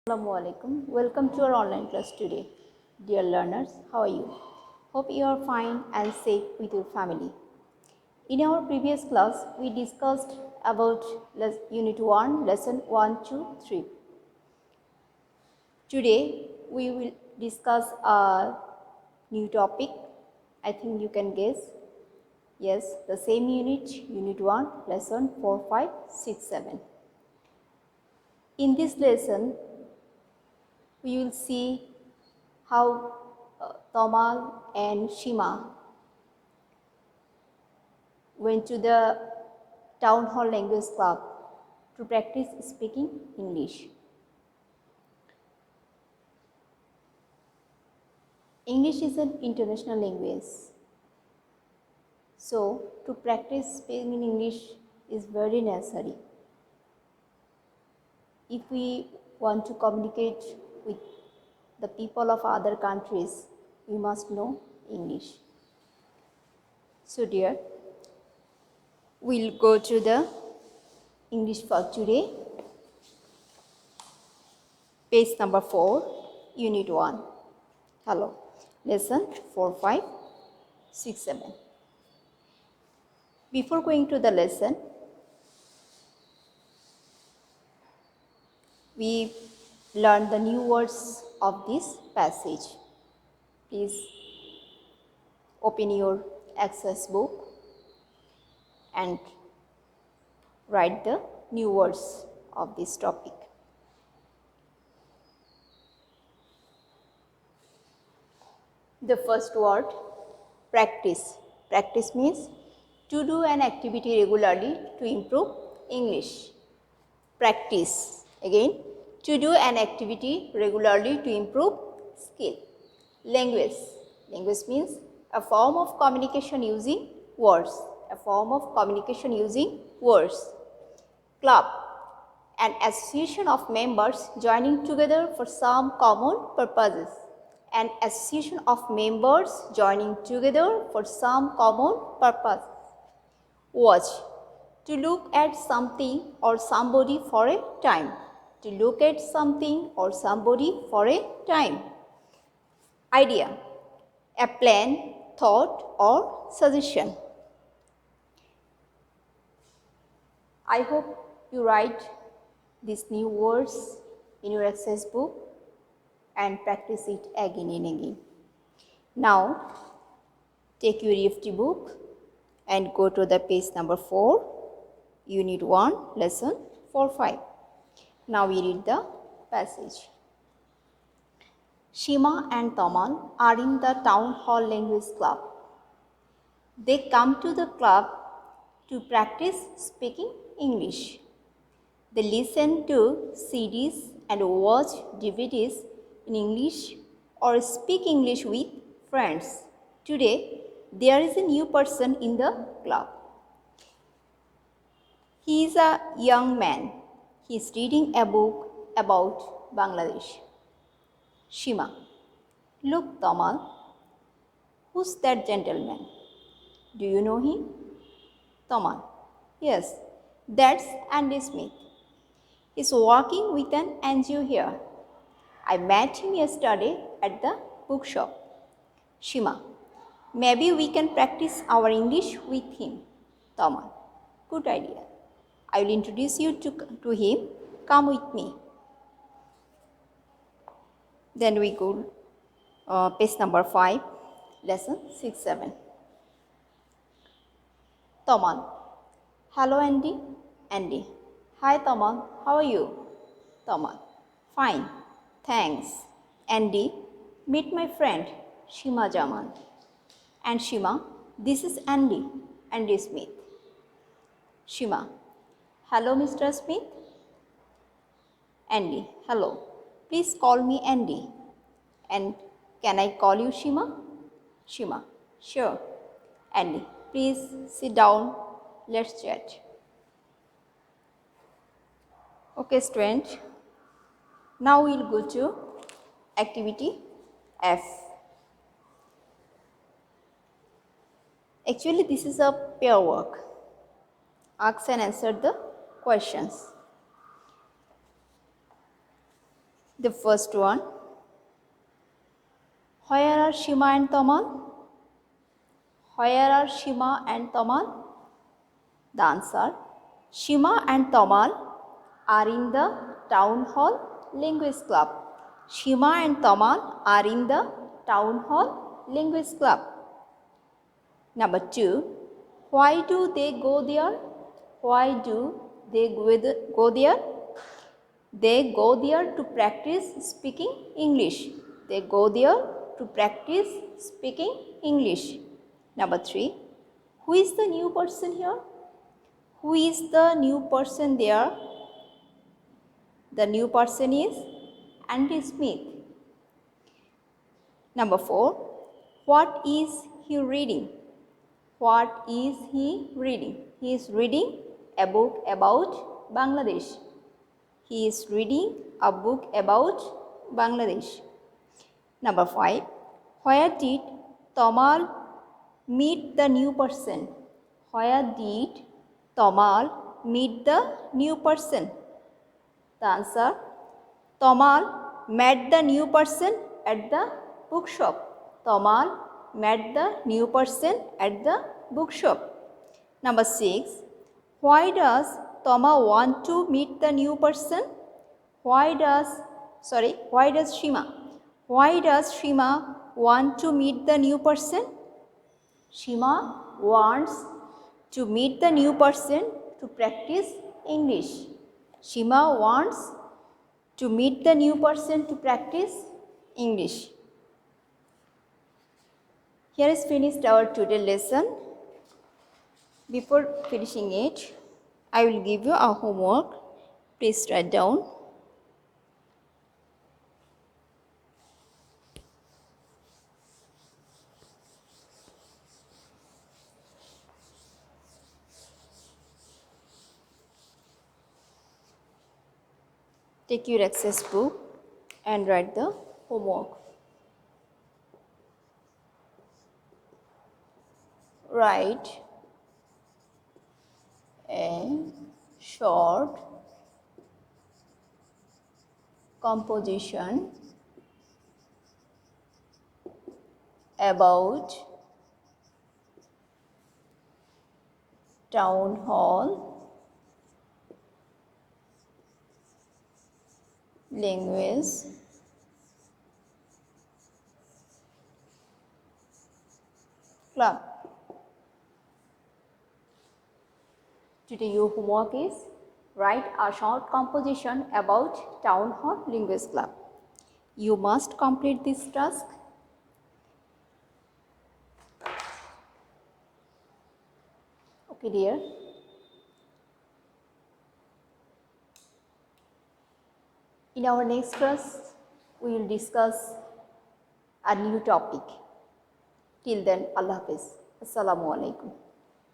Assalamualaikum. Welcome to our online class today. Dear learners, how are you? Hope you are fine and safe with your family. In our previous class, we discussed about Unit 1, Lesson 1, 2, 3. Today, we will discuss a new topic. I think you can guess. Yes, the same unit, Unit 1, Lesson 4, 5, 6, 7. In this lesson, we will see how Tomal and Shima went to the Town Hall Language Club to practice speaking English. English is an international language. So, to practice speaking in English is very necessary. If we want to communicate with the people of other countries, we must know English. So, dear, we'll go to the English for today. Page number 4, Unit 1. Hello. Lesson 4, 5, 6, 7. Before going to the lesson, we learn the new words of this passage. Please open your access book and write the new words of this topic. The first word, practice. Practice means to do an activity regularly to improve English. Practice. Again, to do an activity regularly to improve skill. Language. Language means a form of communication using words. A form of communication using words. Club. An association of members joining together for some common purposes. An association of members joining together for some common purpose. Watch. To look at something or somebody for a time. To look at something or somebody for a time. Idea. A plan, thought or suggestion. I hope you write these new words in your exercise book and practice it again and again. Now, take your EFT book and go to the page number 4, Unit 1, Lesson 4, 5. Now we read the passage. Shima and Taman are in the Town Hall Language Club. They come to the club to practice speaking English. They listen to CDs and watch DVDs in English or speak English with friends. Today, there is a new person in the club. He is a young man. He is reading a book about Bangladesh. Shima. Look, Tamal. Who's that gentleman? Do you know him? Tamal. Yes, that's Andy Smith. He's working with an NGO here. I met him yesterday at the bookshop. Shima. Maybe we can practice our English with him. Taman. Good idea. I will introduce you to him. Come with me. Then we go page number 5, lesson 6, 7. Taman. Hello, Andy. Andy. Hi, Taman. How are you? Taman. Fine. Thanks. Andy. Meet my friend, Shima Jaman. And Shima, this is Andy. Andy Smith. Shima. Hello, Mr. Smith. Andy. Hello. Please call me Andy. And can I call you Shima? Shima. Sure. Andy. Please sit down. Let's chat. Okay, student. Now we'll go to activity F. Actually, this is a pair work. Ask and answer the questions. The first one, where are Shima and Tamal? Where are Shima and Tamal? The answer, Shima and Tamal are in the Town Hall Linguist Club. Shima and Tamal are in the Town Hall Linguist Club. Number 2, why do they go there? Why do they go there? They go there to practice speaking English. They go there to practice speaking English. Number 3, who is the new person here? Who is the new person there? The new person is Andy Smith. Number 4, what is he reading? What is he reading? He is reading a book about Bangladesh. He is reading a book about Bangladesh. Number 5, where did Tamal meet the new person? Where did Tamal meet the new person? The answer, Tamal met the new person at the bookshop. Tamal met the new person at the bookshop. Number 6, why does Toma want to meet the new person? Why does Shima want to meet the new person? Shima wants to meet the new person to practice English. Shima wants to meet the new person to practice English. Here is finished our today lesson. Before finishing it, I will give you a homework. Please write down. Take your access book and write the homework. Write a short composition about Town Hall Linguist Club. Today your homework is write a short composition about Town Hall Linguist Club. You must complete this task. Okay, dear. In our next class, we will discuss a new topic. Till then, Allah Hafiz. Assalamu alaikum.